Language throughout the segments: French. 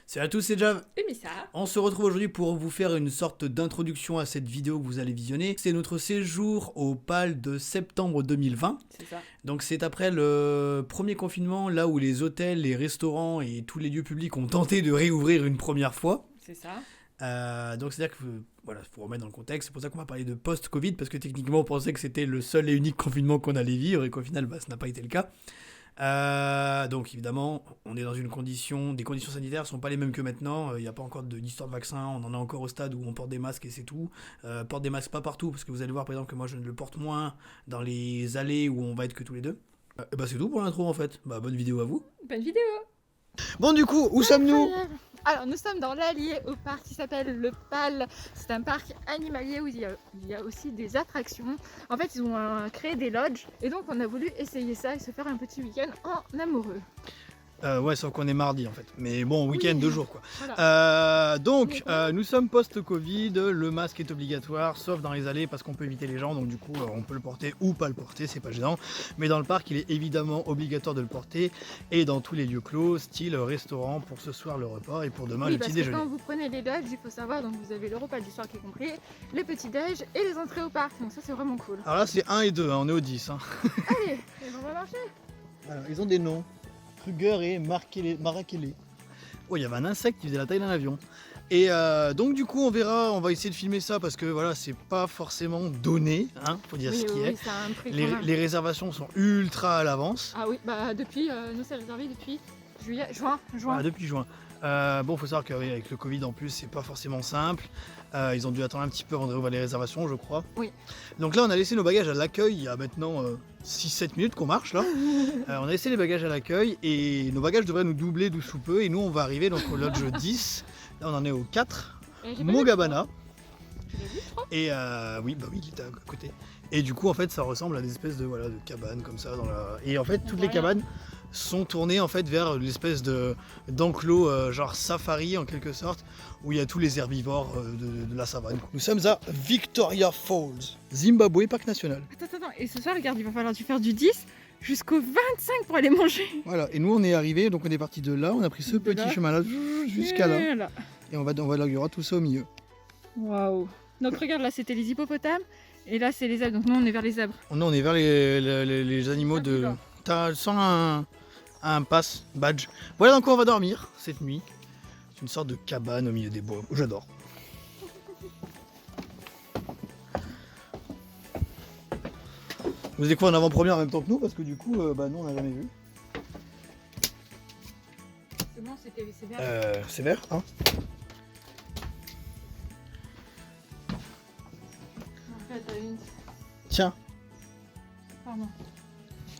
Salut à tous, c'est Jav. Oui, mais ça. On se retrouve aujourd'hui pour vous faire une sorte d'introduction à cette vidéo que vous allez visionner. C'est notre séjour au PAL de septembre 2020. C'est ça. Donc c'est après le premier confinement, là où les hôtels, les restaurants et tous les lieux publics ont tenté de réouvrir une première fois. C'est ça. Donc c'est-à-dire que, voilà, pour remettre dans le contexte, c'est pour ça qu'on va parler de post-Covid, parce que techniquement on pensait que c'était le seul et unique confinement qu'on allait vivre, et qu'au final, ça n'a pas été le cas. Donc évidemment, on est dans des conditions sanitaires sont pas les mêmes que maintenant. Il n'y a pas encore d'histoire de vaccin. On en est encore au stade où on porte des masques et c'est tout. Porte des masques pas partout, parce que vous allez voir par exemple que moi je ne le porte moins dans les allées où on va être que tous les deux. Et bah c'est tout pour l'intro en fait. Bah bonne vidéo à vous. Bonne vidéo. Bon du coup, où sommes-nous? Alors, nous sommes dans l'Allier au parc qui s'appelle le PAL. C'est un parc animalier où il y a aussi des attractions. En fait, ils ont créé des lodges et donc on a voulu essayer ça et se faire un petit week-end en amoureux. Ouais, sauf qu'on est mardi en fait. Mais bon, week-end, Oui. 2 jours quoi. Voilà. Nous sommes post-Covid, le masque est obligatoire, sauf dans les allées parce qu'on peut éviter les gens, donc du coup on peut le porter ou pas le porter, c'est pas gênant. Mais dans le parc, il est évidemment obligatoire de le porter, et dans tous les lieux clos, style restaurant, pour ce soir le repas et pour demain Oui, le parce petit que déjeuner. quand vous prenez les lodges, il faut savoir, donc vous avez le repas du soir qui est compris, les petits déj et les entrées au parc. Donc ça, c'est vraiment cool. Alors là c'est 1 et 2, on est au 10. Allez, et on va marcher. Alors, ils ont des noms, Kruger et Marakele. Oh, il y avait un insecte qui faisait la taille d'un avion. Et donc du coup on verra, on va essayer de filmer ça parce que voilà, c'est pas forcément donné, hein, faut dire ce qui est. ça a un prix quand Les, même. les réservations sont ultra à l'avance. Ah oui, bah depuis, nous c'est réservé depuis juin. Voilà, depuis juin. Bon, faut savoir qu'avec le Covid en plus, c'est pas forcément simple. Ils ont dû attendre un petit peu avant de rouvrir les réservations, je crois. Oui. Donc là, on a laissé nos bagages à l'accueil il y a maintenant 6-7 minutes qu'on marche là. On a laissé les bagages à l'accueil et nos bagages devraient nous doubler d'où sous peu. Et nous, on va arriver donc au lodge 10. Là, on en est au 4, Et j'ai pas Mogabana. Tu l'as vu, je crois. Et oui, bah oui, il était à côté. Et du coup, en fait, ça ressemble à des espèces de, voilà, de cabanes comme ça. Et en fait, toutes les cabanes sont tournées en fait vers l'espèce d'enclos genre safari en quelque sorte, où il y a tous les herbivores de la savane. Nous sommes à Victoria Falls, Zimbabwe, parc national. Attends, et ce soir, regarde, il va falloir faire du 10 jusqu'au 25 pour aller manger. Voilà, et nous on est arrivé, donc on est parti de là, on a pris ce petit chemin là jusqu'à là, Voilà. et il y aura tout ça au milieu. Waouh. Donc regarde, là c'était les hippopotames, et là c'est les zèbres. Donc nous on est vers les zèbres. Nous on est vers les animaux de... T'as sans un pass, badge. Voilà dans quoi on va dormir cette nuit. C'est une sorte de cabane au milieu des bois. J'adore. Vous découvrez en avant-première en même temps que nous parce que du coup, nous on n'a jamais vu. C'est bon, c'est bien. C'est vert, hein. En fait, t'as une... Tiens, Pardon.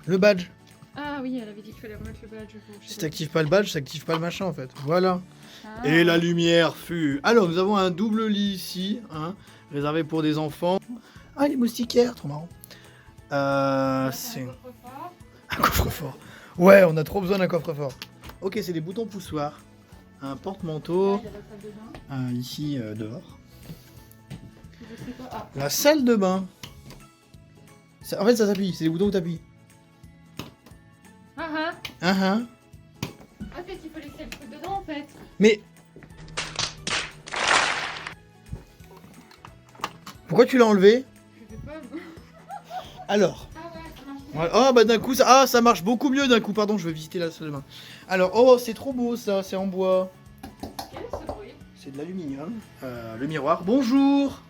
le badge. Ah oui, elle avait dit qu'il fallait remettre le badge. Si t'actives pas le badge, t'actives pas le machin en fait. Voilà. Ah. Et la lumière fut. Alors, nous avons un double lit ici, hein, réservé pour des enfants. Ah, les moustiquaires, trop marrant. C'est un coffre-fort. Ouais, on a trop besoin d'un coffre-fort. Ok, c'est des boutons poussoirs. Un porte-manteau. Ici, dehors. La salle de bain. En fait, ça s'appuie. C'est des boutons où t'appuies. Ah. Ah. Ah, peut-être qu'il faut laisser le truc dedans en fait. Mais. Pourquoi tu l'as enlevé? Je sais pas. Alors. Ah ouais, ça marche. Ouais, oh bah d'un coup ça marche beaucoup mieux d'un coup, pardon, je vais visiter la salle de bain. Alors, oh c'est trop beau ça, c'est en bois. Quel est ce bruit? C'est de l'aluminium. Le miroir. Bonjour.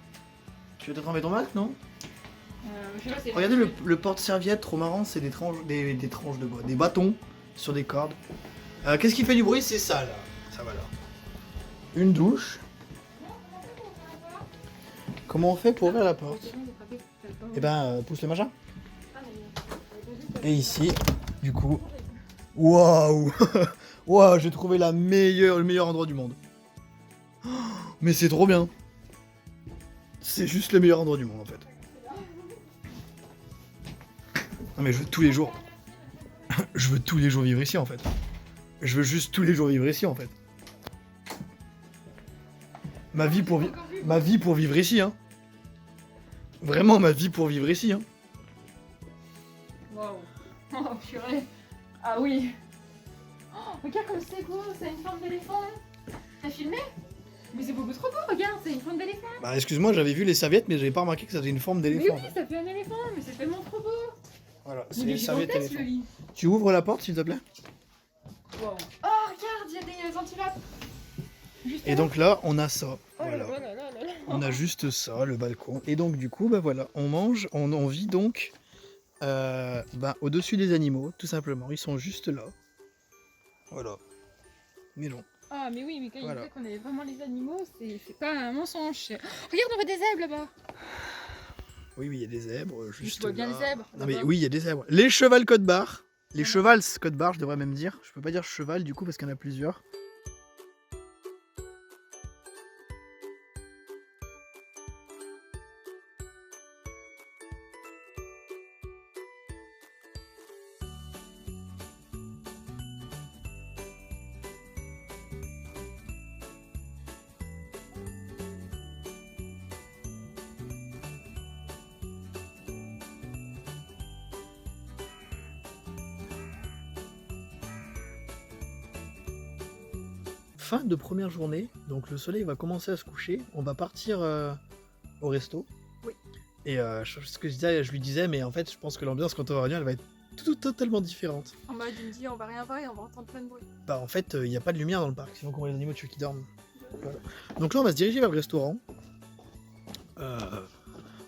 Tu veux peut-être enlever ton masque, non? Je sais pas, c'est Regardez le porte-serviette, trop marrant, c'est des tranches de bois, des bâtons sur des cordes. Qu'est-ce qui fait du bruit? C'est ça là. Ça va là. Une douche. Comment on fait pour ouvrir la porte? Eh ben, pousse le machin. Et ici, du coup, waouh, waouh, j'ai trouvé le meilleur endroit du monde. Oh, mais c'est trop bien. C'est juste le meilleur endroit du monde en fait. Non mais je veux tous les jours. Je veux tous les jours vivre ici en fait. Je veux juste tous les jours vivre ici en fait. Ma vie pour vivre ici, hein. Vraiment ma vie pour vivre ici, hein. Waouh. Oh purée. Ah oui. Oh, regarde comme c'est beau, ça a une forme d'éléphant. T'as filmé? Mais c'est beaucoup trop beau, regarde, c'est une forme d'éléphant. Bah excuse-moi, j'avais vu les serviettes, mais j'avais pas remarqué que ça faisait une forme Mais d'éléphant. oui, ça fait un éléphant, mais c'est tellement trop beau. Voilà, c'est Il est les serviettes gigantesque, le éléphants. lit. Tu ouvres la porte s'il te plaît? Wow. Oh, regarde, il y a des antilopes. Juste Et là. donc là, on a ça. Oh là Voilà. là là là là là. On a juste ça, le balcon. Et donc du coup, bah voilà, on mange, on vit donc au-dessus des animaux, tout simplement. Ils sont juste là. Voilà. Mais non. Ah, mais oui, mais quand Voilà. il disait qu'on avait vraiment les animaux, c'est pas un mensonge. Regarde, on voit des zèbres là-bas. Oui, il y a des zèbres. Juste vois bien là. les zèbres, Non mais là-bas. oui, il y a des zèbres. Les chevals côte barre. Les Ah. chevals côte barre, je devrais même dire. Je peux pas dire cheval du coup parce qu'il y en a plusieurs. Fin de première journée, donc le soleil va commencer à se coucher. On va partir au resto. Oui. Et ce que je lui disais, mais en fait, je pense que l'ambiance quand on va revenir, elle va être totalement différente. En mode, il me dit, on va rien voir et on va entendre plein de bruit. Bah en fait, il n'y a pas de lumière dans le parc, sinon comment les animaux tu veux qu'ils dorment. Voilà. Donc là, on va se diriger vers le restaurant.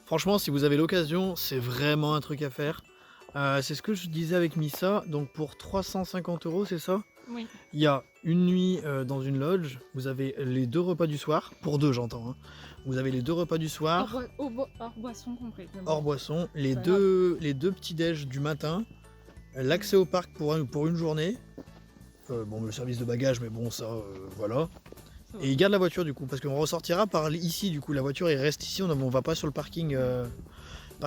Franchement, si vous avez l'occasion, c'est vraiment un truc à faire. C'est ce que je disais avec Missa, donc pour 350 €, c'est ça? Oui. Il y a une nuit dans une lodge, vous avez les 2 repas du soir, pour 2 j'entends, hein. Vous avez les 2 repas du soir, Hors boisson compris. hors boisson, les Pas deux petits déj du matin, l'accès au parc pour une journée, bon le service de bagages mais bon ça voilà. Ça va. Et ils gardent la voiture du coup, parce qu'on ressortira par ici du coup, la voiture elle reste ici, on va pas sur le parking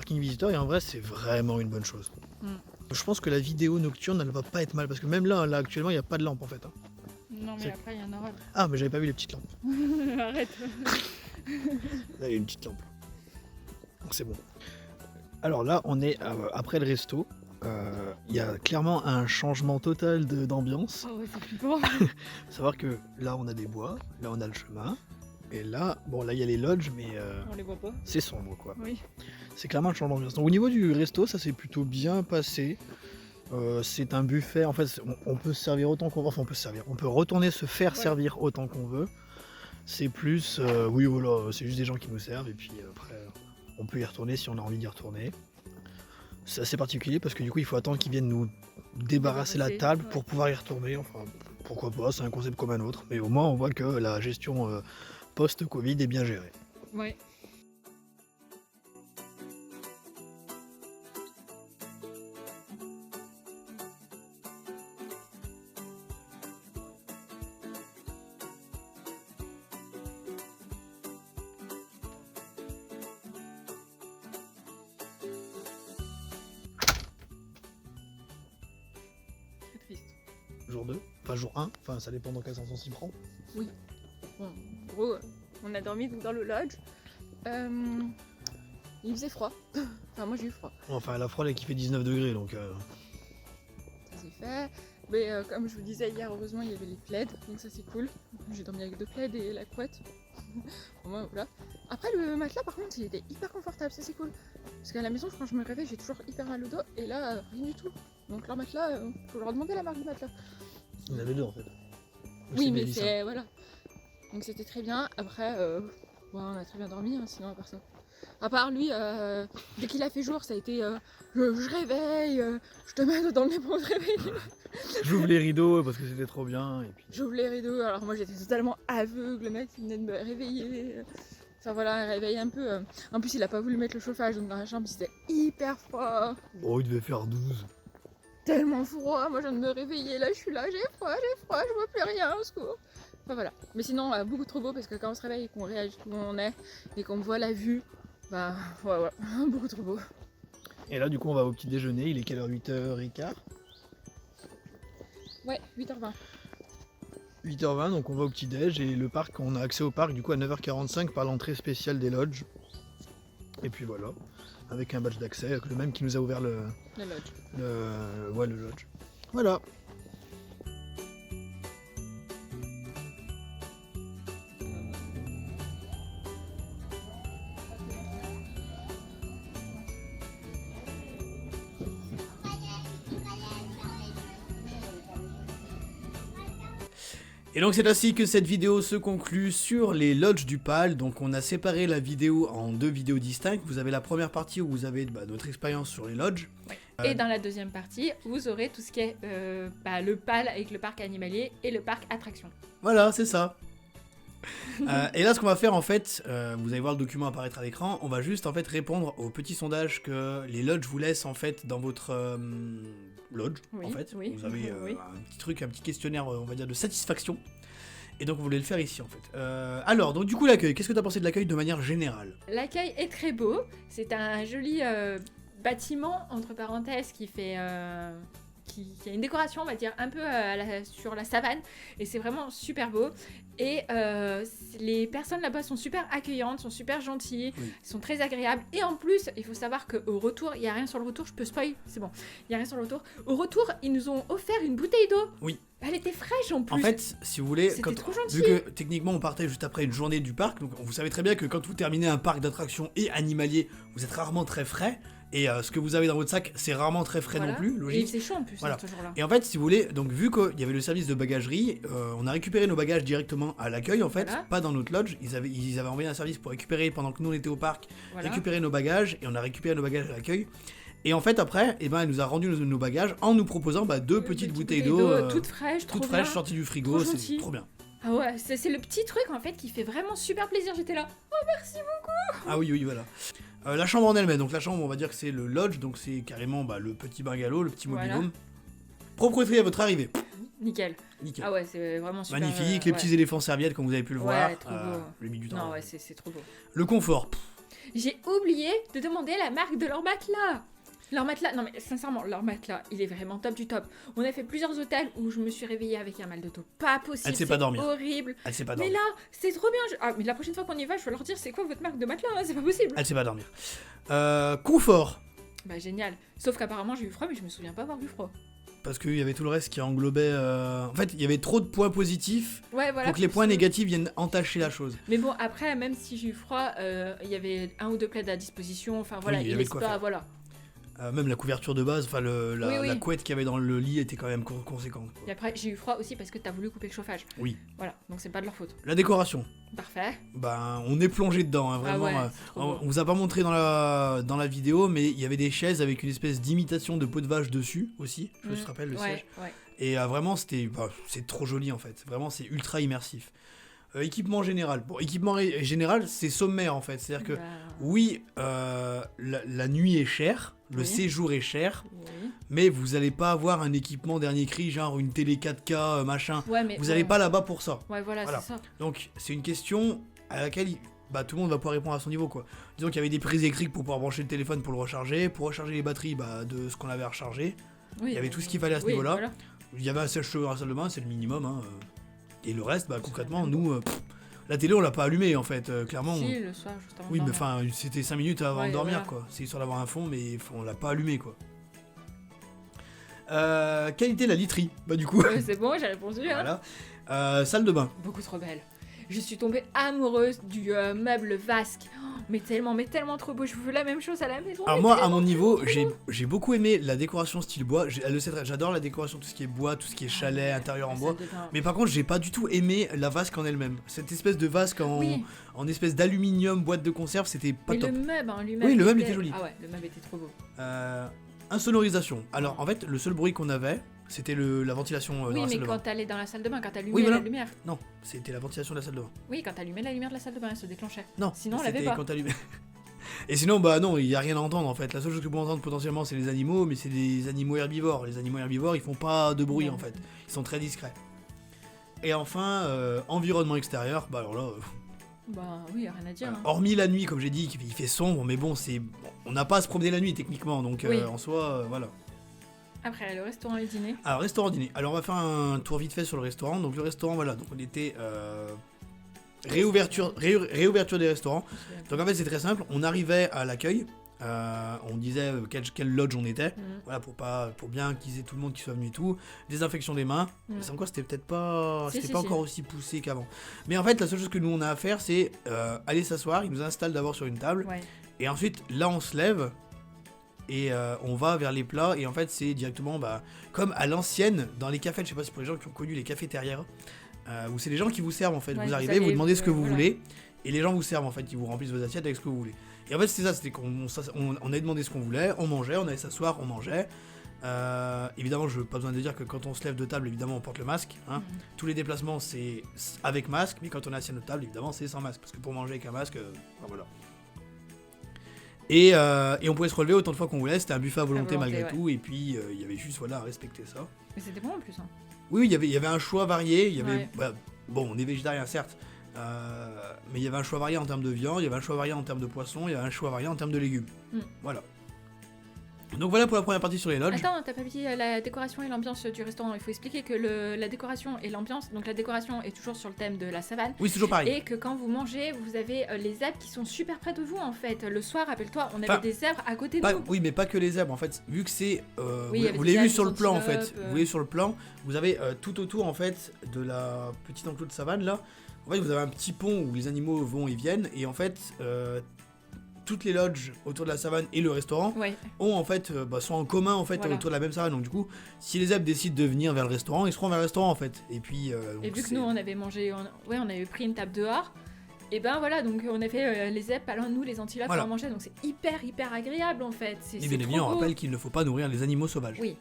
visiteur et en vrai c'est vraiment une bonne chose. Mm. Je pense que la vidéo nocturne elle va pas être mal, parce que même là actuellement il n'y a pas de lampe en fait. Hein. Non, mais C'est- après, il y en aura. Ah mais j'avais pas vu les petites lampes. Arrête. Là, il y a une petite lampe. Donc c'est bon. Alors là, on est après le resto. Il y a clairement un changement total d'ambiance. Oh, ouais, c'est flippant. Faut savoir que là, on a des bois, là, on a le chemin. Et là, bon, là, il y a les lodges, mais On les voit pas. c'est sombre, quoi. Oui. C'est clairement un changement d'ambiance. Donc au niveau du resto, ça s'est plutôt bien passé. C'est un buffet. En fait, on peut se servir autant qu'on veut. Enfin, on peut se servir. On peut retourner se faire Ouais. servir autant qu'on veut. C'est plus, oui, voilà, c'est juste des gens qui nous servent et puis après, on peut y retourner si on a envie d'y retourner. C'est assez particulier parce que du coup, il faut attendre qu'ils viennent nous débarrasser la table ouais. pour pouvoir y retourner. Enfin, pourquoi pas, c'est un concept comme un autre. Mais au moins, on voit que la gestion post-Covid est bien gérée. Ouais. Très triste. Jour 2, enfin jour 1, enfin ça dépend dans quel sens on s'y prend. Bon, en gros, on a dormi donc dans le lodge. Il faisait froid. Enfin, moi j'ai eu froid. Enfin, la froide, elle qui fait 19 degrés, donc Ça s'est fait. Mais comme je vous disais hier, heureusement, il y avait les plaids, donc ça c'est cool. J'ai dormi avec 2 plaids et la couette. Au moins, voilà. Après, le matelas, par contre, il était hyper confortable, ça c'est cool. Parce qu'à la maison, quand je me réveille, j'ai toujours hyper mal au dos, et là, rien du tout. Donc leur matelas, faut leur demander la marque du matelas. il y en avait 2 en fait. Oui, mais Mélissa. c'est. Voilà. Donc c'était très bien. Après, bon, on a très bien dormi, hein, sinon à part ça. À part lui, dès qu'il a fait jour, ça a été je réveille, je te mets dans le nez pour te réveiller. J'ouvre les rideaux parce que c'était trop bien. Et puis... J'ouvre les rideaux, alors moi j'étais totalement aveugle, le mec il venait de me réveiller. Enfin voilà, un réveil un peu. En plus, il a pas voulu mettre le chauffage, donc dans la chambre c'était hyper froid. Oh, il devait faire 12. Tellement froid, moi je viens de me réveiller, là je suis là, j'ai froid, je vois plus rien, au secours. Enfin voilà. Mais sinon, beaucoup trop beau parce que quand on se réveille et qu'on réagit où on est et qu'on voit la vue, bah ouais, beaucoup trop beau. Et là, du coup, on va au petit déjeuner. Il est quelle heure? 8h15? Ouais, 8h20. 8h20, donc on va au petit déj. Et le parc, on a accès au parc du coup à 9h45 par l'entrée spéciale des lodges. Et puis voilà, avec un badge d'accès, le même qui nous a ouvert La lodge. le lodge. Voilà. Et donc c'est ainsi que cette vidéo se conclut sur les lodges du PAL. Donc on a séparé la vidéo en 2 vidéos distinctes. Vous avez la première partie où vous avez notre expérience sur les lodges. Ouais. Et dans la deuxième partie, vous aurez tout ce qui est le PAL avec le parc animalier et le parc attraction. Voilà, c'est ça. Et là, ce qu'on va faire en fait, vous allez voir le document apparaître à l'écran, on va juste en fait répondre au petit sondage que les lodges vous laissent en fait dans votre lodge. Oui, en fait, oui, vous avez oui. un petit truc, un petit questionnaire, on va dire de satisfaction. Et donc vous voulez le faire ici en fait. Alors, donc du coup l'accueil, qu'est-ce que tu as pensé de l'accueil de manière générale? L'accueil est très beau. C'est un joli bâtiment entre parenthèses qui fait. Qui a une décoration, on va dire, un peu sur la savane, et c'est vraiment super beau. Et les personnes là-bas sont super accueillantes, sont super gentilles, sont très agréables. Et en plus, il faut savoir qu'au retour, il n'y a rien sur le retour, je peux spoil, c'est bon, il n'y a rien sur le retour. Au retour, ils nous ont offert une bouteille d'eau. Oui. Elle était fraîche en plus. En fait, si vous voulez, C'était trop gentil. vu que techniquement on partait juste après une journée du parc, donc vous savez très bien que quand vous terminez un parc d'attractions et animalier, vous êtes rarement très frais. Et ce que vous avez dans votre sac, c'est rarement très frais non plus, logique. Et c'est chaud en plus, voilà. Ce jour-là. Et en fait, si vous voulez, donc vu qu'il y avait le service de bagagerie, on a récupéré nos bagages directement à l'accueil en fait, pas dans notre lodge. Ils avaient envoyé un service pour récupérer, pendant que nous on était au parc, récupérer nos bagages, et on a récupéré nos bagages à l'accueil. Et en fait, après, elle nous a rendu nos bagages en nous proposant 2 petites bouteilles d'eau toutes fraîches, sorties du frigo, c'est trop bien. Ah ouais, c'est le petit truc en fait qui fait vraiment super plaisir. J'étais là, oh merci beaucoup. Ah oui, voilà. La chambre en elle-même, donc la chambre, on va dire que c'est le lodge, donc c'est carrément le petit bungalow, le petit mobil-home. Propreté à votre arrivée. Nickel. Ah ouais, c'est vraiment super. Magnifique, les petits éléphants serviettes, comme vous avez pu le voir. Trop beau. Le milieu du temps. Non, ouais, c'est trop beau. Le confort. J'ai oublié de demander la marque de leur matelas. Leur matelas, non mais sincèrement, leur matelas, il est vraiment top du top. On a fait plusieurs hôtels où je me suis réveillée avec un mal de dos. Pas possible, elle sait pas dormir. Horrible. Elle sait pas dormir. Mais là, c'est trop bien. Ah, mais la prochaine fois qu'on y va, je vais leur dire c'est quoi votre marque de matelas, hein, c'est pas possible. Elle sait pas dormir. Confort. Bah génial. Sauf qu'apparemment j'ai eu froid, mais je me souviens pas avoir eu froid. Parce qu'il y avait tout le reste qui englobait... En fait, il y avait trop de points positifs pour que les points négatifs viennent entacher la chose. Mais bon, après, même si j'ai eu froid, il y avait 1 ou 2 plaids à disposition. Enfin voilà, il laisse pas, voilà. Même la couverture de base, enfin la couette qu'il y avait dans le lit était quand même conséquente. Quoi. Et après, j'ai eu froid aussi parce que t'as voulu couper le chauffage. Oui. Voilà, donc c'est pas de leur faute. La décoration. Parfait. On est plongé dedans, hein, vraiment. On vous a pas montré dans la vidéo, mais il y avait des chaises avec une espèce d'imitation de peau de vache dessus aussi. Je me rappelle le siège. Ouais. Et vraiment, c'est trop joli en fait. Vraiment, c'est ultra immersif. Équipement général. Bon, équipement général, c'est sommaire en fait. C'est-à-dire que oui, la nuit est chère, le séjour est cher, mais vous allez pas avoir un équipement dernier cri, genre une télé 4K, machin. Vous allez pas là-bas pour ça. Ouais, voilà. C'est ça. Donc, c'est une question à laquelle tout le monde va pouvoir répondre à son niveau, quoi. Disons qu'il y avait des prises électriques pour pouvoir brancher le téléphone pour le recharger, les batteries de ce qu'on avait à recharger. Il y avait tout ce qu'il fallait à ce niveau-là. Voilà. Il y avait un sèche-cheveux à la salle de bain, c'est le minimum, hein. Et le reste, concrètement, nous, la télé, on l'a pas allumée, en fait, clairement. Si, le soir, juste avant. Oui, mais enfin, c'était 5 minutes avant de dormir, quoi. C'est histoire d'avoir un fond, mais on l'a pas allumé, quoi. Qualité de la literie, du coup. C'est bon, j'ai répondu, hein. Voilà. Salle de bain. Beaucoup trop belle. Je suis tombée amoureuse du meuble vasque. Mais tellement trop beau. Je veux la même chose à la maison. Alors moi, à mon niveau, j'ai beaucoup aimé la décoration style bois. J'adore la décoration, tout ce qui est bois, tout ce qui est chalet, intérieur en bois. Mais par contre, j'ai pas du tout aimé la vasque en elle-même. Cette espèce de vasque en espèce d'aluminium, boîte de conserve, c'était pas top. Mais le meuble en lui-même. Oui, le meuble était joli. Ah ouais, le meuble était trop beau. Insonorisation. Alors en fait, le seul bruit qu'on avait, c'était la ventilation dans la salle de bain. Oui, mais quand t'allais dans la salle de bain, quand t'allumais la lumière. Non, c'était la ventilation de la salle de bain. Oui, quand t'allumais la lumière de la salle de bain, elle se déclenchait. Non, sinon, elle avait pas. Quand t'allumais. Et sinon, non, il y a rien à entendre en fait. La seule chose que vous pouvez entendre potentiellement, c'est les animaux, mais c'est des animaux herbivores. Les animaux herbivores, ils font pas de bruit en fait. Ils sont très discrets. Et enfin, environnement extérieur, alors là. Oui, rien à dire. Hormis la nuit, comme j'ai dit, il fait sombre, mais bon, on n'a pas à se promener la nuit techniquement, donc en soi, voilà. Après, le restaurant et le dîner. Alors, restaurant dîner. Alors, on va faire un tour vite fait sur le restaurant. Donc, le restaurant, voilà. Donc, on était réouverture des restaurants. Donc, en fait, c'est très simple. On arrivait à l'accueil. On disait quel lodge on était. Voilà, pour bien qu'ils aient tout le monde qui soit venu et tout. Désinfection des mains. C'est encore, c'était peut-être pas. C'était pas encore aussi poussé qu'avant. Mais en fait, la seule chose que nous on a à faire, c'est aller s'asseoir. Ils nous installent d'abord sur une table. Ouais. Et ensuite, là, on se lève. Et on va vers les plats, et en fait c'est directement comme à l'ancienne dans les cafés, je sais pas si pour les gens qui ont connu les cafétérières, où c'est les gens qui vous servent en fait. Ouais, Vous vous arrivez, allez- vous demandez ce que vous voilà. voulez, et les gens vous servent en fait. Ils vous remplissent vos assiettes avec ce que vous voulez. Et en fait, c'était ça, c'était on avait demandé ce qu'on voulait, on mangeait, on allait s'asseoir, on mangeait. Évidemment, je n'ai pas besoin de dire que quand on se lève de table, évidemment, on porte le masque. Hein. Tous les déplacements, c'est avec masque, mais quand on est assis à notre table, évidemment, c'est sans masque. Parce que pour manger avec un masque, voilà. Et on pouvait se relever autant de fois qu'on voulait, c'était un buffet à volonté, malgré ouais. tout, et puis il y avait juste à respecter ça. Mais c'était bon en plus. Hein. Oui, il y avait un choix varié, il y avait, Ouais. bon, on est végétarien certes, mais il y avait un choix varié en termes de viande, il y avait un choix varié en termes de poisson, il y avait un choix varié en termes de légumes. Voilà. Donc voilà pour la première partie sur les lodges. Attends, t'as pas dit la décoration et l'ambiance du restaurant. Il faut expliquer que la décoration et l'ambiance, donc la décoration est toujours sur le thème de la savane. Oui, c'est toujours pareil. Et que quand vous mangez, vous avez les zèbres qui sont super près de vous en fait. Le soir, rappelle-toi, on avait Pas- des zèbres à côté de Pas- nous. oui, mais pas que les zèbres en fait. Vu que c'est, Oui, il y avait vous des l'avez vu algues, sur le des plan en fait. antilopes, Vous voyez sur le plan, vous avez tout autour en fait de la petite enclos de savane là. En fait, vous avez un petit pont où les animaux vont et viennent, et en fait, toutes les lodges autour de la savane et le restaurant Ouais. ont en fait, sont en commun en fait Voilà. autour de la même savane. Donc du coup, si les zèbres décident de venir vers le restaurant, ils seront vers le restaurant en fait. Et puis, donc, Et vu que c'est- nous on avait mangé, on avait pris une table dehors. Et ben voilà, donc on a fait les zèbres, pas loin de nous, les antilopes, Voilà. on mangeait, donc c'est hyper agréable en fait. C'est Et bien trop évidemment, on beau. rappelle qu'il ne faut pas nourrir les animaux sauvages. Oui,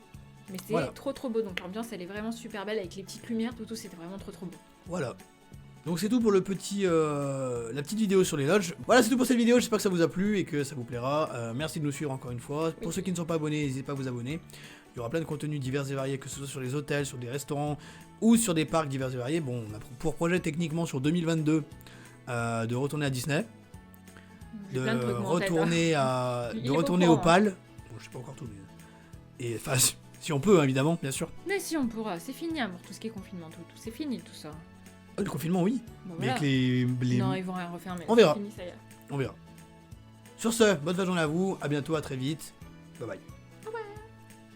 mais c'est Voilà. trop beau, donc l'ambiance elle est vraiment super belle avec les petites lumières, tout, c'était vraiment trop beau. Voilà. Donc c'est tout pour la petite vidéo sur les lodges. Voilà, c'est tout pour cette vidéo, j'espère que ça vous a plu et que ça vous plaira. Merci de nous suivre encore une fois. Pour Oui. ceux qui ne sont pas abonnés, n'hésitez pas à vous abonner. Il y aura plein de contenus divers et variés, que ce soit sur les hôtels, sur des restaurants ou sur des parcs divers et variés. Bon, on a pour projet techniquement sur 2022 de retourner à Disney, J'ai de plein de trucs, moi, en tête, hein. retourner Il de est pas au retourner au courant, PAL. Bon, je sais pas encore tout, mais... Et enfin, si on peut, hein, évidemment, bien sûr. Mais si on pourra, c'est fini amour, tout ce qui est confinement, tout c'est fini tout ça. Le confinement, oui. Bon, Mais voilà. avec les... Non, ils vont rien refermer. On verra. C'est fini, ça y est. On verra. Sur ce, bonne fin de journée à vous, à bientôt, à très vite. Bye bye.